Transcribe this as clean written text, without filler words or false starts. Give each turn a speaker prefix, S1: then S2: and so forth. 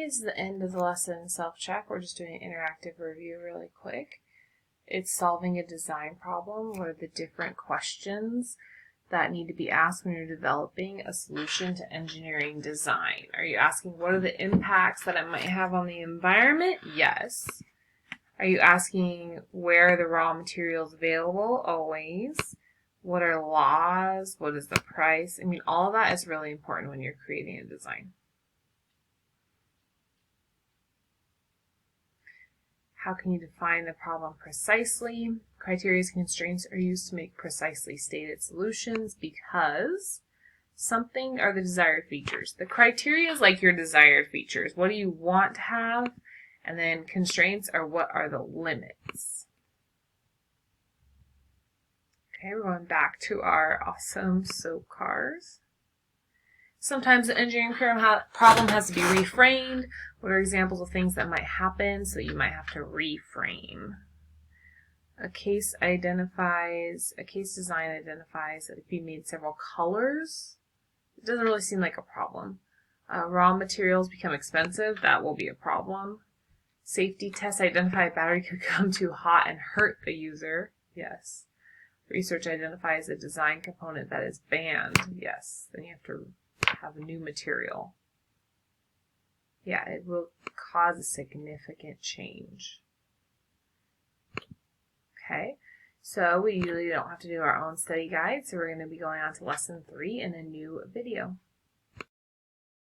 S1: is the end of the lesson self-check. We're just doing an interactive review really quick. It's solving a design problem. What are the different questions that need to be asked when you're developing a solution to engineering design? Are you asking what are the impacts that it might have on the environment? Yes. Are you asking where are the raw materials available? Always. What are laws? What is the price? I mean, all of that is really important when you're creating a design. How can you define the problem precisely? Criteria and constraints are used to make precisely stated solutions because something are the desired features. The criteria is like your desired features. What do you want to have? And then constraints are what are the limits. Okay, we're going back to our awesome soap cars. Sometimes the engineering problem has to be reframed. What are examples of things that might happen? So you might have to reframe. A case design identifies that if you made several colors, it doesn't really seem like a problem. Raw materials become expensive, that will be a problem. Safety tests identify a battery could become too hot and hurt the user. Yes. Research identifies a design component that is banned. Yes. Then you have to have a new material. Yeah, it will cause a significant change. Okay, so we usually don't have to do our own study guide, so we're going to be going on to lesson 3 in a new video.